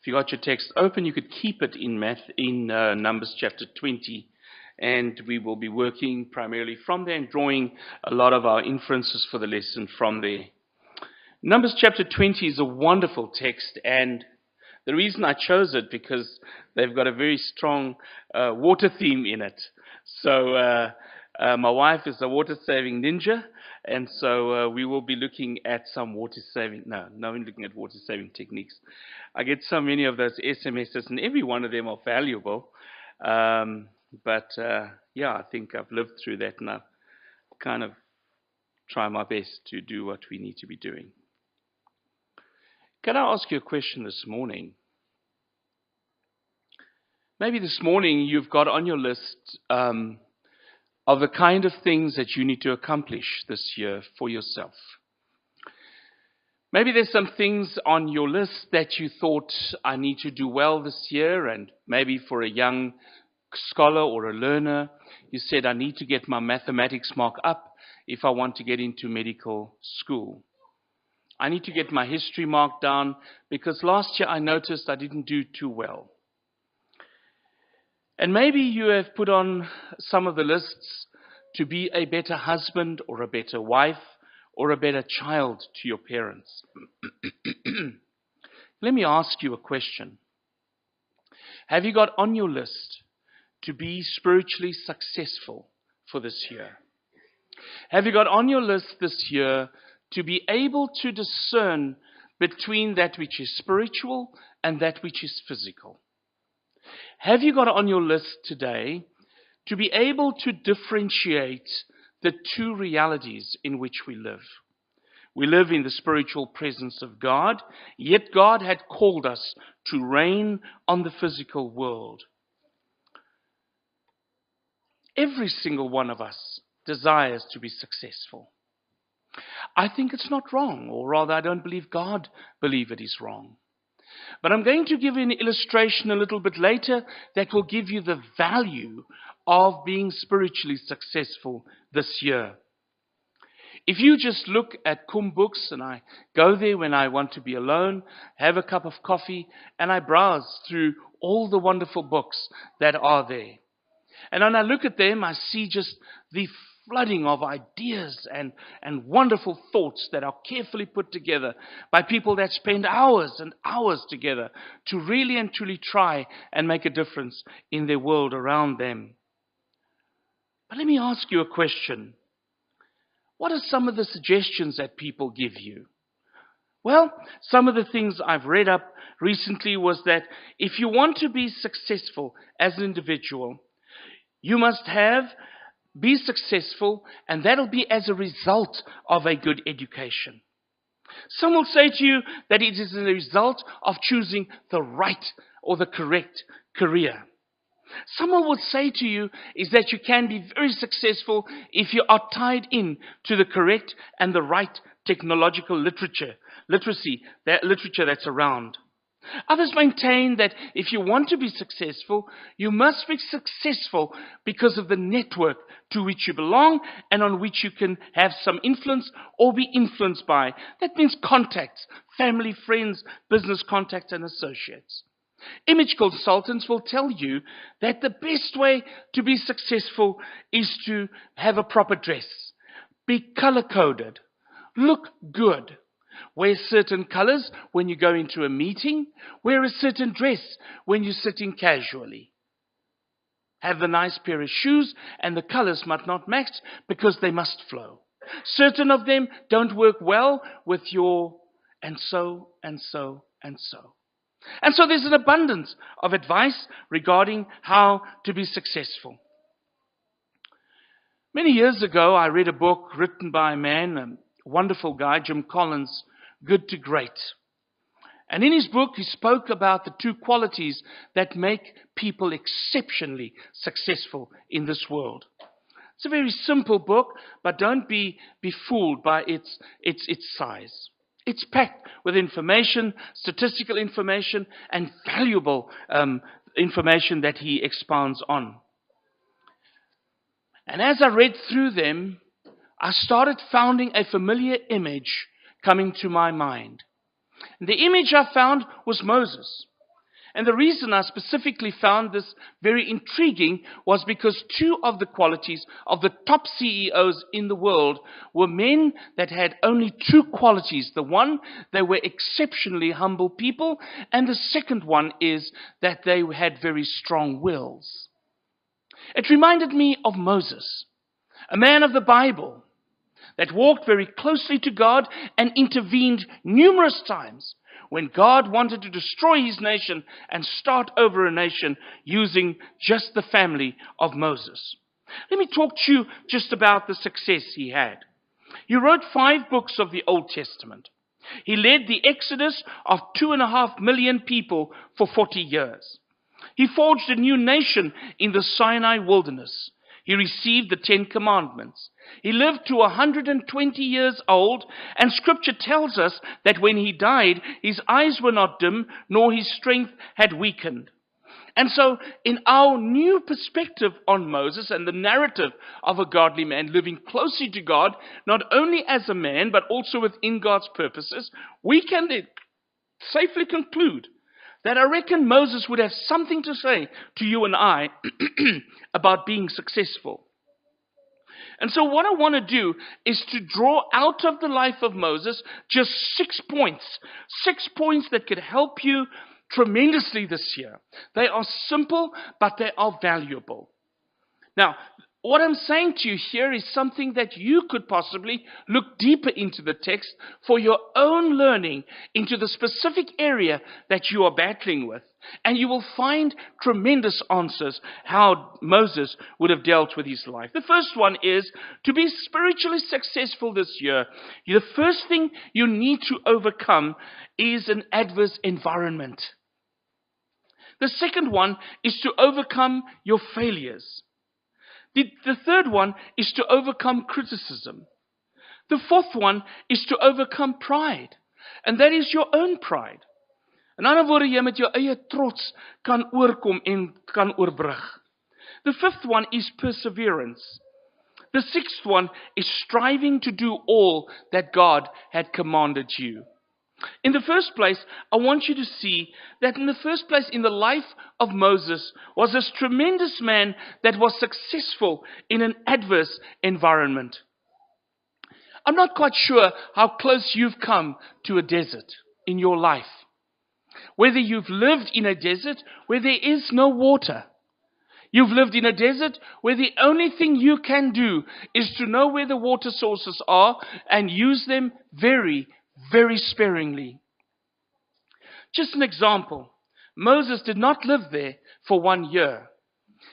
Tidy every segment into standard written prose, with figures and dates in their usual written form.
If you got your text open, you could keep it in Numbers chapter 20, and we will be working primarily from there and drawing a lot of our inferences for the lesson from there. Numbers chapter 20 is a wonderful text, and the reason I chose it because they've got a very strong water theme in it. So my wife is a water-saving ninja, and so we will be looking at some water-saving, no, looking at water-saving techniques. I get so many of those SMSs, and every one of them are valuable. But I think I've lived through that, and I've kind of try my best to do what we need to be doing. Can I ask you a question this morning? Maybe this morning you've got on your list of the kind of things that you need to accomplish this year for yourself. Maybe there's some things on your list that you thought, I need to do well this year, and maybe for a young scholar or a learner, you said, I need to get my mathematics mark up if I want to get into medical school. I need to get my history mark down because last year I noticed I didn't do too well. And maybe you have put on some of the lists to be a better husband or a better wife or a better child to your parents. Let me ask you a question. Have you got on your list to be spiritually successful for this year? Have you got on your list this year to be able to discern between that which is spiritual and that which is physical? Have you got on your list today to be able to differentiate the two realities in which we live? We live in the spiritual presence of God, yet God had called us to reign on the physical world. Every single one of us desires to be successful. I think it's not wrong, or rather I don't believe God believes it is wrong. But I'm going to give you an illustration a little bit later that will give you the value of being spiritually successful this year. If you just look at Books, and I go there when I want to be alone, have a cup of coffee, and I browse through all the wonderful books that are there. And when I look at them, I see just the flooding of ideas and wonderful thoughts that are carefully put together by people that spend hours and hours together to really and truly try and make a difference in their world around them. But let me ask you a question. What are some of the suggestions that people give you? Well, some of the things I've read up recently was that if you want to be successful as an individual, you must be successful, and that'll be as a result of a good education. Some will say to you that it is a result of choosing the right or the correct career. Someone would say to you is that you can be very successful if you are tied in to the correct and the right technological literacy that's around. Others maintain that if you want to be successful, you must be successful because of the network to which you belong and on which you can have some influence or be influenced by. That means contacts, family, friends, business contacts, and associates. Image consultants will tell you that the best way to be successful is to have a proper dress, be color-coded, look good, wear certain colors when you go into a meeting, wear a certain dress when you're sitting casually. Have a nice pair of shoes, and the colors must not match because they must flow. Certain of them don't work well with your and so. And so there's an abundance of advice regarding how to be successful. Many years ago, I read a book written by a man, a wonderful guy, Jim Collins, Good to Great. And in his book, he spoke about the two qualities that make people exceptionally successful in this world. It's a very simple book, but don't be fooled by its size. It's packed with information, statistical information, and valuable information that he expounds on. And as I read through them, I started finding a familiar image coming to my mind. And the image I found was Moses. And the reason I specifically found this very intriguing was because two of the qualities of the top CEOs in the world were men that had only two qualities. The one, they were exceptionally humble people, and the second one is that they had very strong wills. It reminded me of Moses, a man of the Bible that walked very closely to God and intervened numerous times when God wanted to destroy his nation and start over a nation using just the family of Moses. Let me talk to you just about the success he had. He wrote 5 books of the Old Testament. He led the exodus of 2.5 million people for 40 years. He forged a new nation in the Sinai wilderness. He received the 10 commandments. He lived to 120 years old, and Scripture tells us that when he died, his eyes were not dim, nor his strength had weakened. And so, in our new perspective on Moses and the narrative of a godly man living closely to God, not only as a man, but also within God's purposes, we can safely conclude that I reckon Moses would have something to say to you and I about being successful. And so what I want to do is to draw out of the life of Moses just 6 points. 6 points that could help you tremendously this year. They are simple, but they are valuable. Now, what I'm saying to you here is something that you could possibly look deeper into the text for your own learning into the specific area that you are battling with. And you will find tremendous answers how Moses would have dealt with his life. The first one is to be spiritually successful this year. The first thing you need to overcome is an adverse environment. The second one is to overcome your failures. The third one is to overcome criticism. The fourth one is to overcome pride. And that is your own pride. In ander woorde, jy met jou eie trots kan oorkom en kan oorbrug. The fifth one is perseverance. The sixth one is striving to do all that God had commanded you. In the first place, I want you to see that in the first place in the life of Moses was this tremendous man that was successful in an adverse environment. I'm not quite sure how close you've come to a desert in your life. Whether you've lived in a desert where there is no water. You've lived in a desert where the only thing you can do is to know where the water sources are and use them very, very sparingly. Just an example. Moses did not live there for 1 year.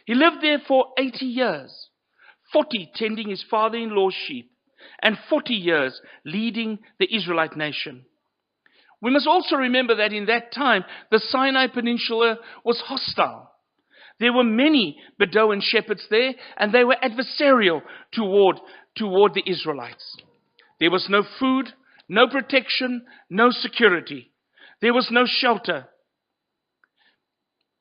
He lived there for 80 years. 40 tending his father-in-law's sheep, and 40 years leading the Israelite nation. We must also remember that in that time, the Sinai Peninsula was hostile. There were many Bedouin shepherds there, and they were adversarial toward the Israelites. There was no food, no protection, no security. There was no shelter.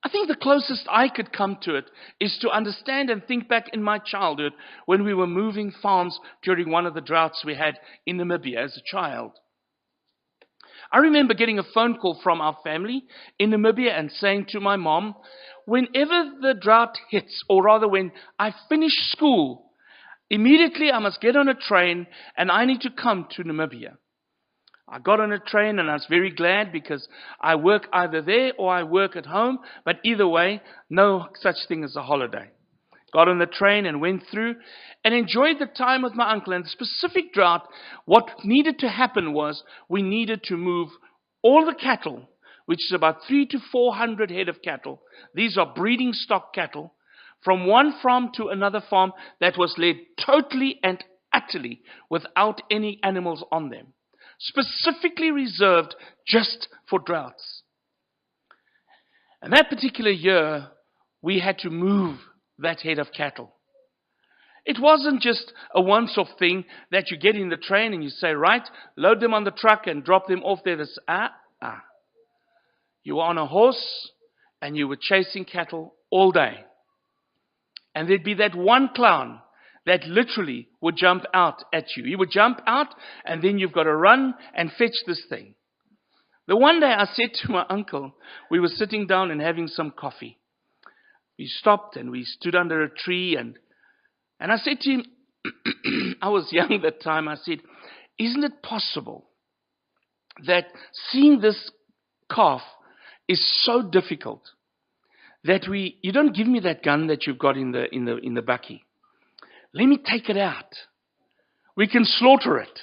I think the closest I could come to it is to understand and think back in my childhood when we were moving farms during one of the droughts we had in Namibia as a child. I remember getting a phone call from our family in Namibia and saying to my mom, whenever the drought hits, or rather when I finish school, immediately I must get on a train and I need to come to Namibia. I got on a train and I was very glad because I work either there or I work at home, but either way, no such thing as a holiday. Got on the train and went through and enjoyed the time with my uncle. And the specific drought, what needed to happen was we needed to move all the cattle, which is about 300 to 400 head of cattle. These are breeding stock cattle, from one farm to another farm that was led totally and utterly without any animals on them. Specifically reserved just for droughts. And that particular year, we had to move that head of cattle. It wasn't just a once-off thing that you get in the train and you say, right, load them on the truck and drop them off there. You were on a horse and you were chasing cattle all day. And there'd be that one clown that literally would jump out at you. He would jump out and then you've got to run and fetch this thing. The one day I said to my uncle, we were sitting down and having some coffee. We stopped and we stood under a tree and I said to him, I was young at that time, I said, isn't it possible that seeing this calf is so difficult that you don't give me that gun that you've got in the bakkie. Let me take it out. We can slaughter it.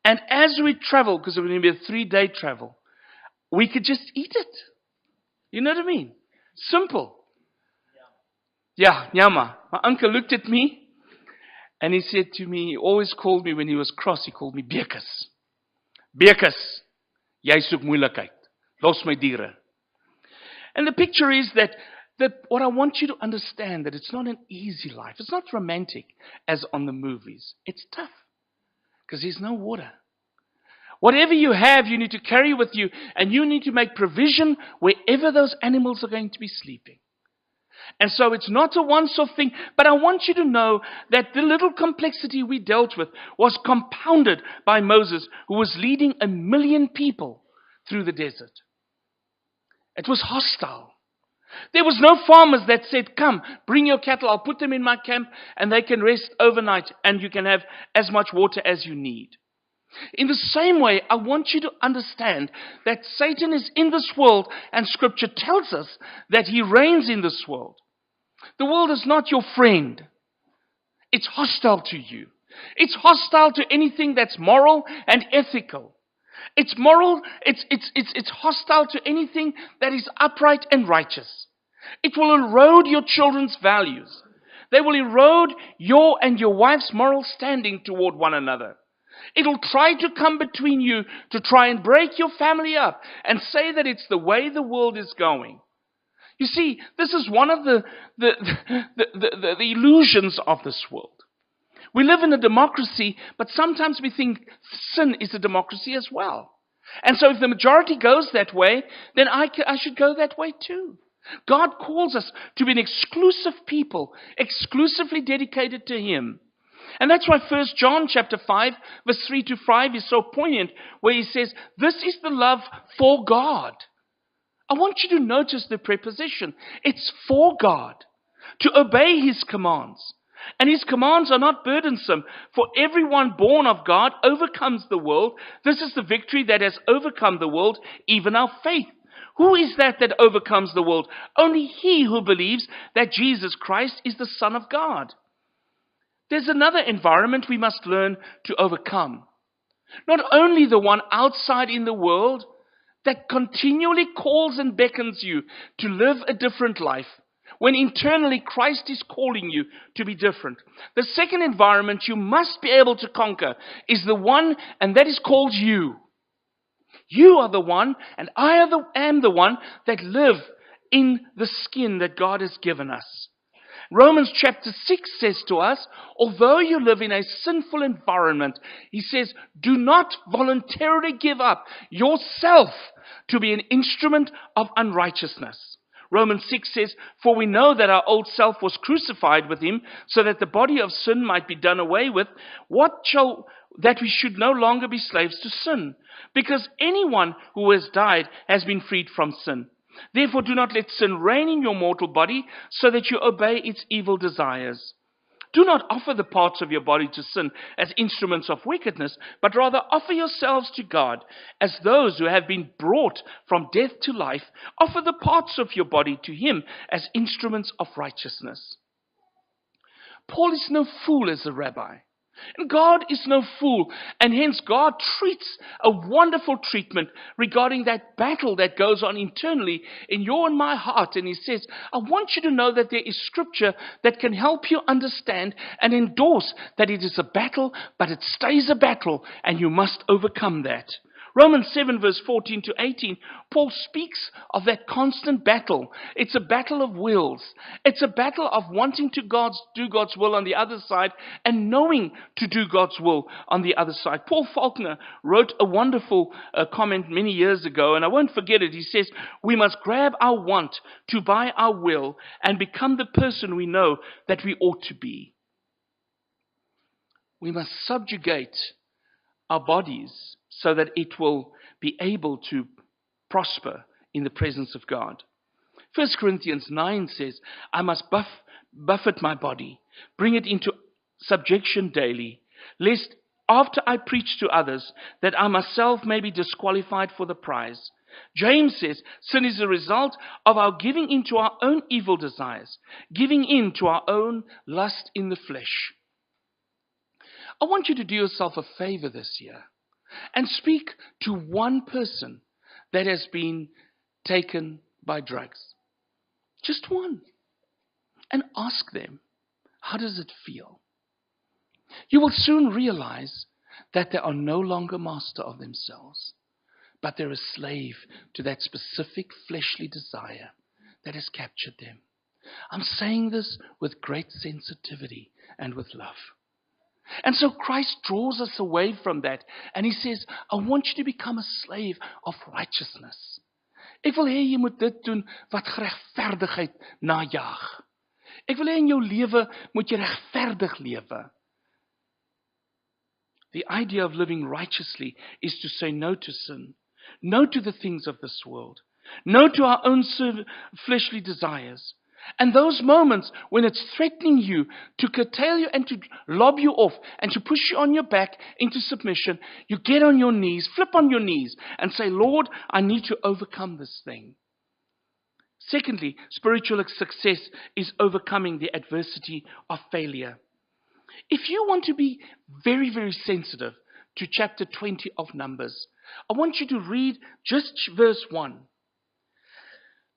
And as we travel, because it was going to be a 3-day travel, we could just eat it. You know what I mean? Simple. Yeah, nyama. My uncle looked at me and he said to me, he always called me when he was cross, he called me Beukes. Beukes, jy soek moeilikheid. Los my diere. And the picture is that what I want you to understand, that it's not an easy life. It's not romantic as on the movies. It's tough because there's no water. Whatever you have, you need to carry with you, and you need to make provision wherever those animals are going to be sleeping. And so it's not a once-off thing, but I want you to know that the little complexity we dealt with was compounded by Moses, who was leading 1 million people through the desert. It was hostile. There was no farmers that said, come, bring your cattle, I'll put them in my camp, and they can rest overnight, and you can have as much water as you need. In the same way, I want you to understand that Satan is in this world, and Scripture tells us that he reigns in this world. The world is not your friend. It's hostile to you. It's hostile to anything that's moral and ethical. It's hostile to anything that is upright and righteous. It will erode your children's values. They will erode your and your wife's moral standing toward one another. It'll try to come between you to try and break your family up and say that it's the way the world is going. You see, this is one of the illusions of this world. We live in a democracy, but sometimes we think sin is a democracy as well. And so if the majority goes that way, then I should go that way too. God calls us to be an exclusive people, exclusively dedicated to Him. And that's why 1 John chapter 5, verse 3 to 5 is so poignant, where he says, this is the love for God. I want you to notice the preposition. It's for God, to obey His commands. And His commands are not burdensome, for everyone born of God overcomes the world. This is the victory that has overcome the world, even our faith. Who is that overcomes the world? Only he who believes that Jesus Christ is the Son of God. There's another environment we must learn to overcome. Not only the one outside in the world that continually calls and beckons you to live a different life, when internally Christ is calling you to be different. The second environment you must be able to conquer is the one, and that is called you. You are the one, and I am the one that live in the skin that God has given us. Romans chapter 6 says to us, although you live in a sinful environment, he says, do not voluntarily give up yourself to be an instrument of unrighteousness. Romans 6 says, for we know that our old self was crucified with him, so that the body of sin might be done away with, that we should no longer be slaves to sin. Because anyone who has died has been freed from sin. Therefore do not let sin reign in your mortal body, so that you obey its evil desires. Do not offer the parts of your body to sin as instruments of wickedness, but rather offer yourselves to God as those who have been brought from death to life. Offer the parts of your body to Him as instruments of righteousness. Paul is no fool as a rabbi. And God is no fool, and hence God treats a wonderful treatment regarding that battle that goes on internally in your and my heart. And he says, I want you to know that there is scripture that can help you understand and endorse that it is a battle, but it stays a battle, and you must overcome that. Romans 7 verse 14 to 18, Paul speaks of that constant battle. It's a battle of wills. It's a battle of wanting to do God's will on the other side and knowing to do God's will on the other side. Paul Faulkner wrote a wonderful comment many years ago, and I won't forget it. He says, we must grab our want to buy our will and become the person we know that we ought to be. We must subjugate our bodies so that it will be able to prosper in the presence of God. 1 Corinthians 9 says, I must buffet my body, bring it into subjection daily, lest after I preach to others, that I myself may be disqualified for the prize. James says, sin is a result of our giving in to our own evil desires, giving in to our own lust in the flesh. I want you to do yourself a favor this year and speak to one person that has been taken by drugs. Just one. And ask them, how does it feel? You will soon realize that they are no longer master of themselves, but they're a slave to that specific fleshly desire that has captured them. I'm saying this with great sensitivity and with love. And so Christ draws us away from that, and he says, I want you to become a slave of righteousness. Ek wil hê jy moet dit doen wat geregverdigheid najag. Ek wil hê in jou lewe moet jy regverdig lewe. The idea of living righteously is to say no to sin, no to the things of this world, no to our own fleshly desires. And those moments when it's threatening you to curtail you and to lob you off and to push you on your back into submission, you get on your knees, flip on your knees and say, Lord, I need to overcome this thing. Secondly, spiritual success is overcoming the adversity of failure. If you want to be very, very sensitive to chapter 20 of Numbers, I want you to read just verse 1.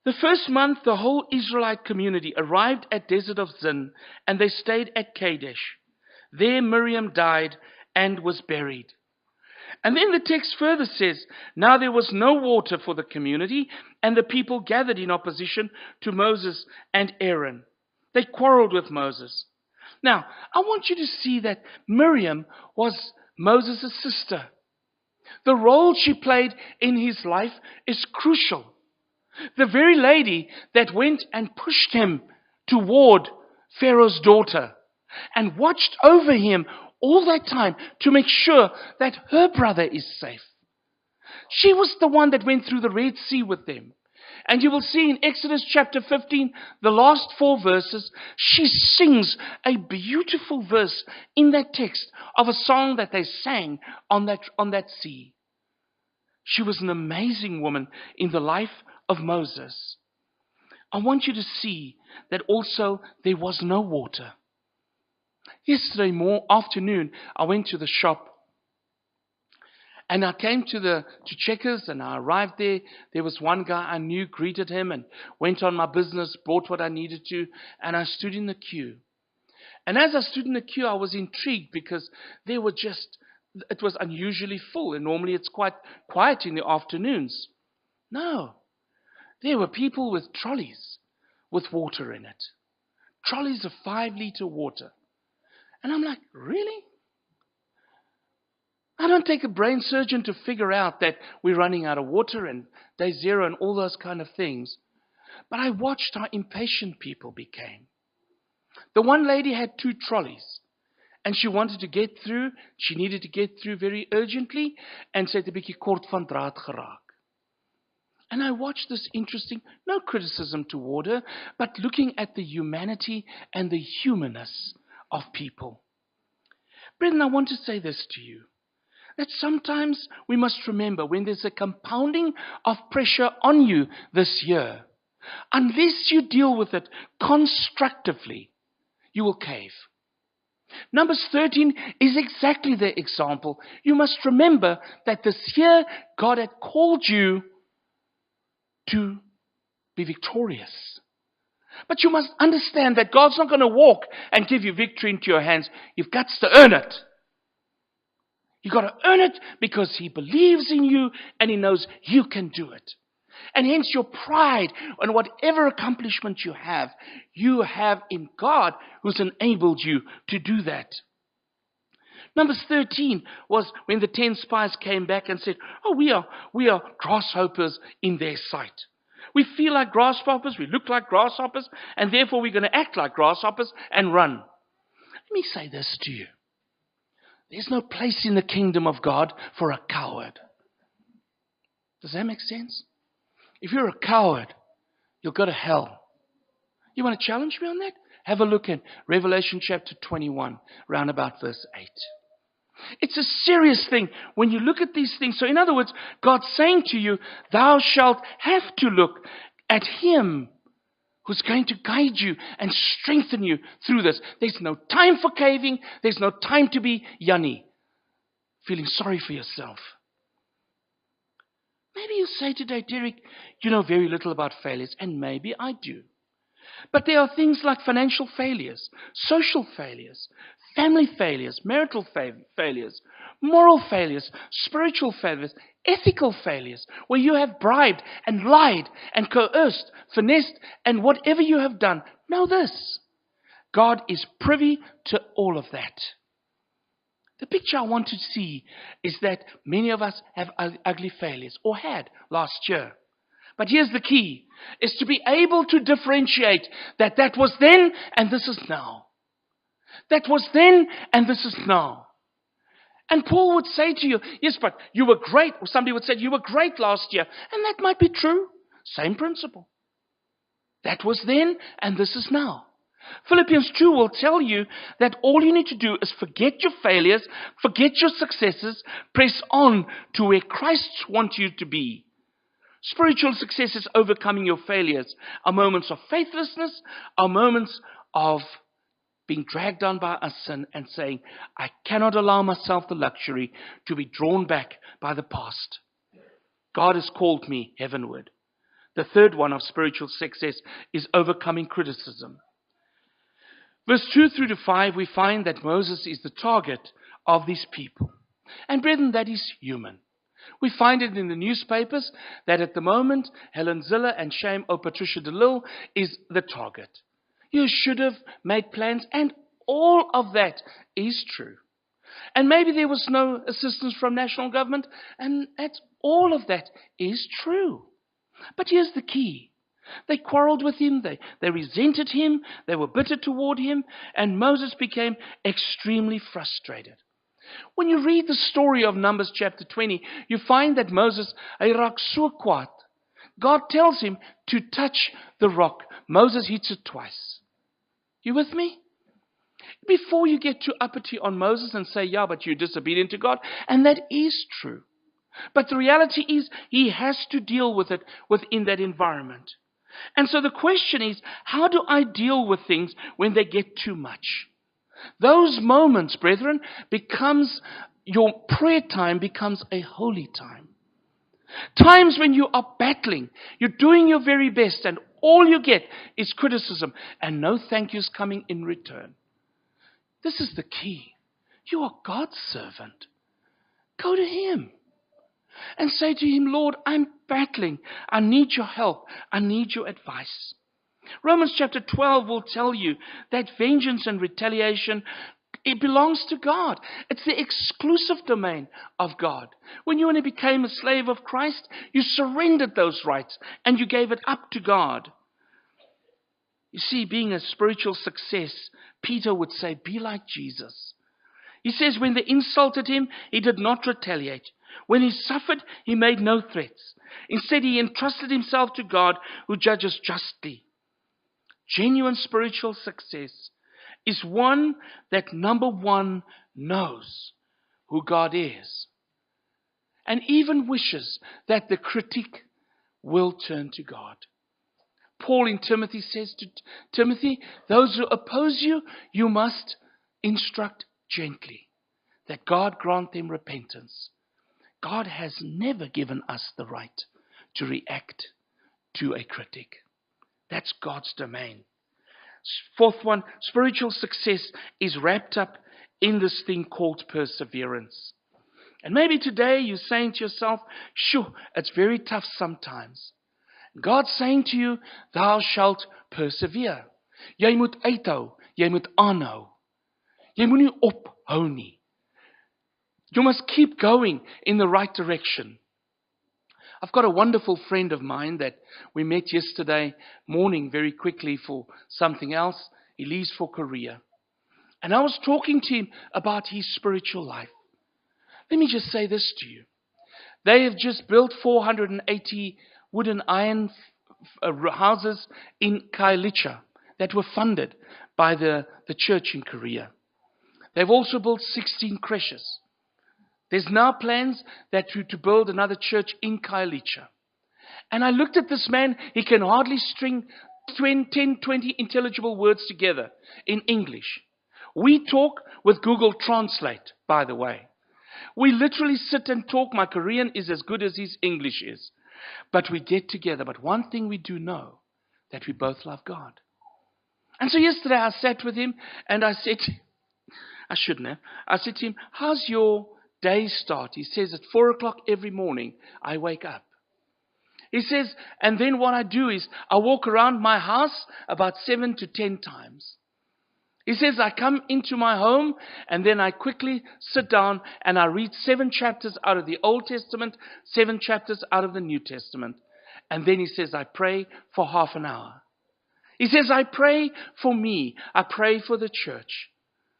The first month, the whole Israelite community arrived at Desert of Zin, and they stayed at Kadesh. There Miriam died and was buried. And then the text further says, now there was no water for the community, and the people gathered in opposition to Moses and Aaron. They quarreled with Moses. Now, I want you to see that Miriam was Moses' sister. The role she played in his life is crucial. The very lady that went and pushed him toward Pharaoh's daughter and watched over him all that time to make sure that her brother is safe. She was the one that went through the Red Sea with them. And you will see in Exodus chapter 15, the last 4 verses, she sings a beautiful verse in that text of a song that they sang on that sea. She was an amazing woman in the life of Moses. I want you to see that also there was no water. Yesterday afternoon, I went to the shop and I came to Checkers and I arrived there. There was one guy I knew, greeted him and went on my business, bought what I needed to, and I stood in the queue. And as I stood in the queue, I was intrigued because it was unusually full, and normally it's quite quiet in the afternoons. No. There were people with trolleys with water in it. Trolleys of 5-liter water. And I'm like, really? I don't take a brain surgeon to figure out that we're running out of water and day zero and all those kind of things. But I watched how impatient people became. The one lady had 2 trolleys. And she wanted to get through. She needed to get through very urgently. And sy het 'n bietjie kort van draad geraak. And I watched this interesting, no criticism toward her, but looking at the humanity and the humanness of people. Brethren, I want to say this to you, that sometimes we must remember when there's a compounding of pressure on you this year, unless you deal with it constructively, you will cave. Numbers 13 is exactly the example. You must remember that this year God had called you to be victorious. But you must understand that God's not going to walk and give you victory into your hands. You've got to earn it. You've got to earn it because He believes in you and He knows you can do it. And hence your pride and whatever accomplishment you have in God who's enabled you to do that. Numbers 13 was when the 10 spies came back and said, oh, we are grasshoppers in their sight. We feel like grasshoppers, we look like grasshoppers, and therefore we're going to act like grasshoppers and run. Let me say this to you. There's no place in the kingdom of God for a coward. Does that make sense? If you're a coward, you'll go to hell. You want to challenge me on that? Have a look at Revelation chapter 21, round about verse 8. It's a serious thing when you look at these things. So in other words, God's saying to you, thou shalt have to look at Him who's going to guide you and strengthen you through this. There's no time for caving. There's no time to be yummy, feeling sorry for yourself. Maybe you say today, Dereck, you know very little about failures, and maybe I do. But there are things like financial failures, social failures, family failures, marital failures, moral failures, spiritual failures, ethical failures, where you have bribed and lied and coerced, finessed, and whatever you have done. Know this: God is privy to all of that. The picture I want to see is that many of us have ugly failures, or had last year. But here's the key, is to be able to differentiate that was then and this is now. That was then and this is now. And Paul would say to you, yes, but you were great. Or somebody would say, you were great last year. And that might be true. Same principle. That was then and this is now. Philippians 2 will tell you that all you need to do is forget your failures, forget your successes, press on to where Christ wants you to be. Spiritual successes overcoming your failures are moments of faithlessness, are moments of being dragged down by our sin and saying, I cannot allow myself the luxury to be drawn back by the past. God has called me heavenward. The third one of spiritual success is overcoming criticism. Verse 2 through to 5, we find that Moses is the target of these people. And brethren, that is human. We find it in the newspapers that at the moment, Helen Ziller and Shame O Patricia DeLille is the target. You should have made plans, and all of that is true. And maybe there was no assistance from national government, and all of that is true. But here's the key. They quarreled with him, they resented him, they were bitter toward him, and Moses became extremely frustrated. When you read the story of Numbers chapter 20, you find that Moses, hy raak so kwaad. God tells him to touch the rock. Moses hits it twice. You with me? Before you get too uppity on Moses and say, yeah, but you're disobedient to God, and that is true. But the reality is, he has to deal with it within that environment. And so the question is, how do I deal with things when they get too much? Those moments, brethren, your prayer time becomes a holy time. Times when you are battling, you're doing your very best, and all you get is criticism, and no thank yous coming in return. This is the key. You are God's servant. Go to Him and say to Him, Lord, I'm battling. I need your help. I need your advice. Romans chapter 12 will tell you that vengeance and retaliation, it belongs to God. It's the exclusive domain of God. When you only became a slave of Christ, you surrendered those rights and you gave it up to God. You see, being a spiritual success, Peter would say, be like Jesus. He says when they insulted him, he did not retaliate. When he suffered, he made no threats. Instead, he entrusted himself to God who judges justly. Genuine spiritual success is one that, number one, knows who God is and even wishes that the critic will turn to God. Paul in Timothy says to Timothy, those who oppose you, you must instruct gently, that God grant them repentance. God has never given us the right to react to a critic. That's God's domain. Fourth one, spiritual success is wrapped up in this thing called perseverance. And maybe today you're saying to yourself, sure, it's very tough sometimes. God's saying to you, thou shalt persevere. Jy moet uithou, jy moet aanhou. Jy moet nie ophou nie. You must keep going in the right direction. I've got a wonderful friend of mine that we met yesterday morning very quickly for something else. He leaves for Korea. And I was talking to him about his spiritual life. Let me just say this to you. They have just built 480 wooden iron houses in Kailicha that were funded by the church in Korea. They've also built 16 creches. There's now plans to build another church in Kailicha. And I looked at this man. He can hardly string 10, 20 intelligible words together in English. We talk with Google Translate, by the way. We literally sit and talk. My Korean is as good as his English is. But we get together. But one thing we do know, that we both love God. And so yesterday I sat with him and I said, I shouldn't have. I said to him, how's your day start? He says, at 4 o'clock every morning, I wake up. He says, and then what I do is I walk around my house about 7 to 10 times. He says, I come into my home and then I quickly sit down and I read 7 chapters out of the Old Testament, 7 chapters out of the New Testament. And then he says, I pray for half an hour. He says, I pray for me. I pray for the church.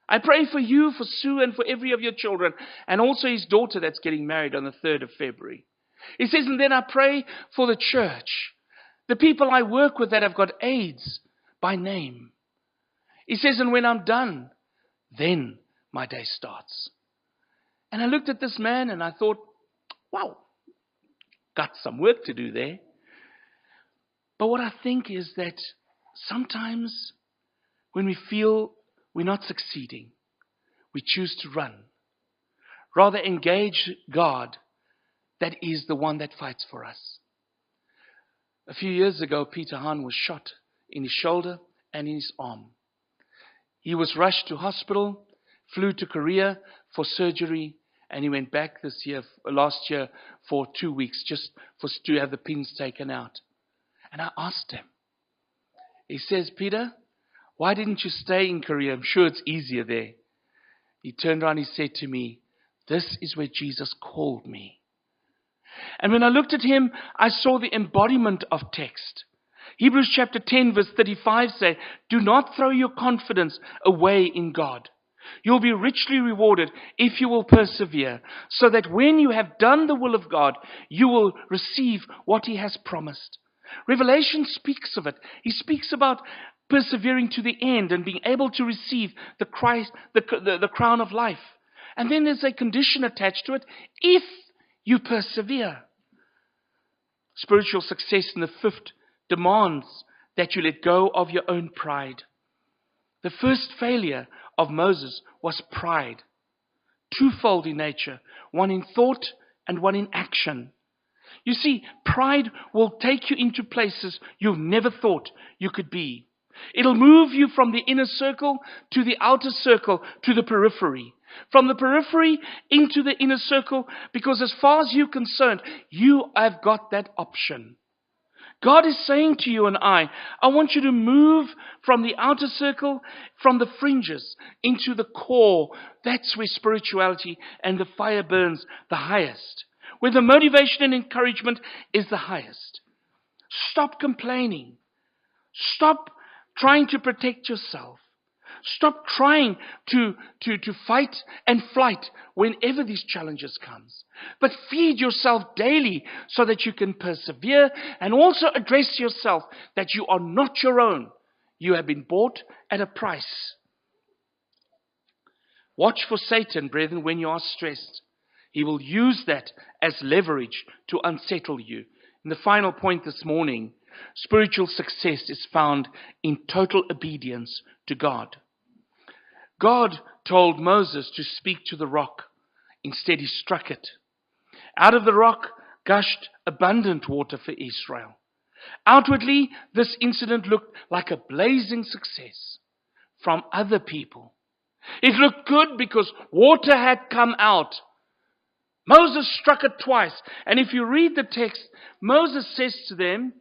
I pray for you, for Sue, and for every of your children, and also his daughter that's getting married on the 3rd of February. He says, and then I pray for the church, the people I work with that have got AIDS by name. He says, and when I'm done, then my day starts. And I looked at this man and I thought, wow, got some work to do there. But what I think is that sometimes when we feel we're not succeeding, we choose to run. Rather engage God, that is the one that fights for us. A few years ago, Peter Hahn was shot in his shoulder and in his arm. He was rushed to hospital, flew to Korea for surgery, and he went back last year for 2 weeks just to have the pins taken out. And I asked him. He says, Peter, why didn't you stay in Korea? I'm sure it's easier there. He turned around and he said to me, this is where Jesus called me. And when I looked at him, I saw the embodiment of text. Hebrews chapter 10 verse 35 say, do not throw your confidence away in God. You'll be richly rewarded if you will persevere, so that when you have done the will of God, you will receive what he has promised. Revelation speaks of it. He speaks about persevering to the end and being able to receive the crown of life. And then there's a condition attached to it, if you persevere. Spiritual success in the 5th demands that you let go of your own pride. The first failure of Moses was pride. Twofold in nature, one in thought and one in action. You see, pride will take you into places you never thought you could be. It'll move you from the inner circle to the outer circle to the periphery. From the periphery into the inner circle, because as far as you're concerned, you have got that option. God is saying to you and I want you to move from the outer circle, from the fringes, into the core. That's where spirituality and the fire burns the highest. Where the motivation and encouragement is the highest. Stop complaining. Stop trying to protect yourself. Stop trying to fight and flight whenever these challenges comes. But feed yourself daily so that you can persevere, and also address yourself that you are not your own. You have been bought at a price. Watch for Satan, brethren, when you are stressed. He will use that as leverage to unsettle you. And the final point this morning, spiritual success is found in total obedience to God. God told Moses to speak to the rock. Instead, he struck it. Out of the rock gushed abundant water for Israel. Outwardly, this incident looked like a blazing success from other people. It looked good because water had come out. Moses struck it twice. And if you read the text, Moses says to them,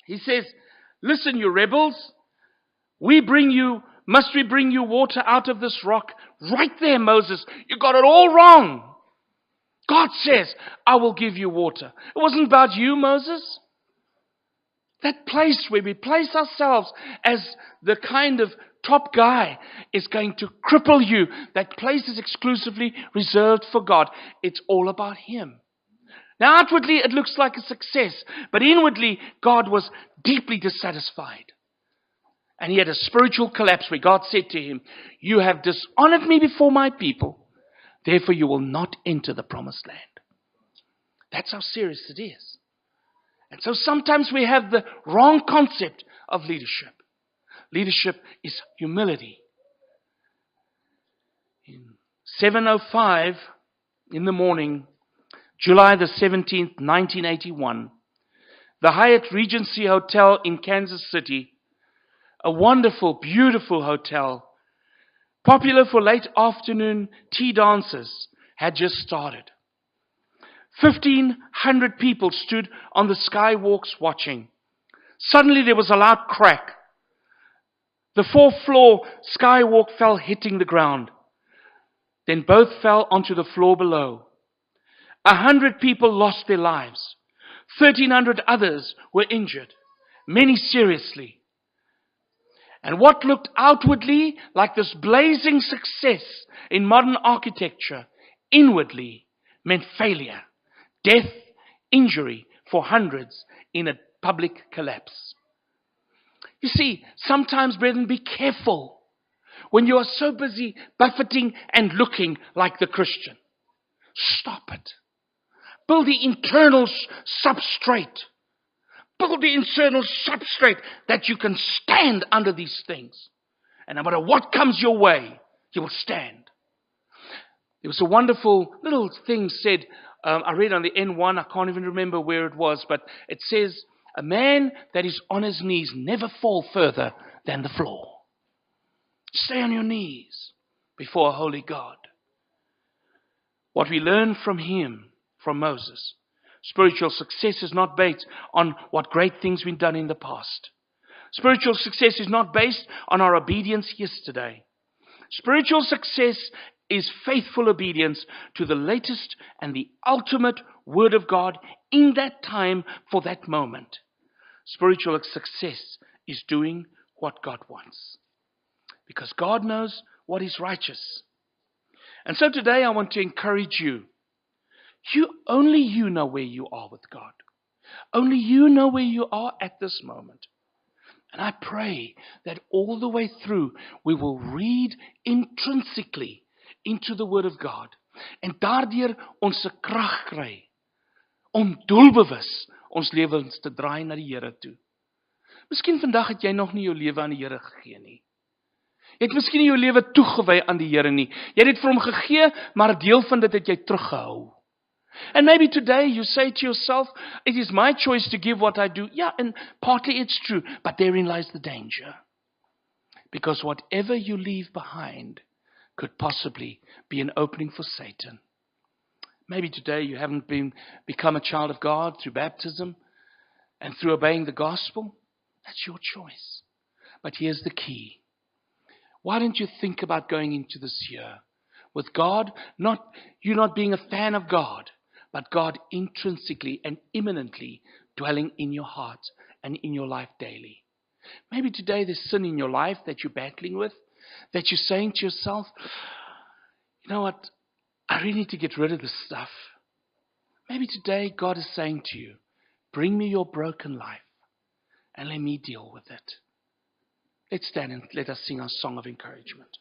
he says, listen, you rebels, must we bring you water out of this rock? Right there, Moses, you got it all wrong. God says, I will give you water. It wasn't about you, Moses. That place where we place ourselves as the kind of top guy is going to cripple you. That place is exclusively reserved for God. It's all about Him. Now, outwardly, it looks like a success, but inwardly, God was deeply dissatisfied. And he had a spiritual collapse where God said to him, "You have dishonored me before my people, therefore you will not enter the promised land." That's how serious it is. And so sometimes we have the wrong concept of leadership. Leadership is humility. In 7:05 in the morning, July the 17th, 1981, the Hyatt Regency Hotel in Kansas City, a wonderful, beautiful hotel, popular for late afternoon tea dances, had just started. 1,500 people stood on the skywalks watching. Suddenly there was a loud crack. The fourth floor skywalk fell, hitting the ground. Then both fell onto the floor below. 100 people lost their lives. 1,300 others were injured, many seriously. And what looked outwardly like this blazing success in modern architecture, inwardly meant failure, death, injury for hundreds in a public collapse. You see, sometimes, brethren, be careful when you are so busy buffeting and looking like the Christian. Stop it. Build the internal substrate. Build the internal substrate that you can stand under these things. And no matter what comes your way, you will stand. There was a wonderful little thing said, I read on the N1, I can't even remember where it was, but it says, "A man that is on his knees never fall further than the floor." Stay on your knees before a holy God. What we learn from him, from Moses, spiritual success is not based on what great things we've done in the past. Spiritual success is not based on our obedience yesterday. Spiritual success is faithful obedience to the latest and the ultimate word of God in that time for that moment. Spiritual success is doing what God wants, because God knows what is righteous. And so today I want to encourage you. Only you know where you are with God. Only you know where you are at this moment. And I pray that all the way through we will read intrinsically into the Word of God. En daardeur ons krag kry om doelbewus ons lewens te draai na die Here toe. Miskien vandag het jy nog nie jou lewe aan die Here gegee nie. Jy het miskien nie jou lewe toegewy aan die Here nie. Jy het dit vir hom gegee, maar 'n deel van dit het jy teruggehou. And maybe today you say to yourself, "It is my choice to give what I do." Yeah, and partly it's true, but therein lies the danger. Because whatever you leave behind could possibly be an opening for Satan. Maybe today you haven't become a child of God through baptism and through obeying the gospel. That's your choice. But here's the key. Why don't you think about going into this year with God, you not being a fan of God, but God intrinsically and immanently dwelling in your heart and in your life daily. Maybe today there's sin in your life that you're battling with, that you're saying to yourself, "You know what, I really need to get rid of this stuff." Maybe today God is saying to you, "Bring me your broken life and let me deal with it." Let's stand and let us sing our song of encouragement.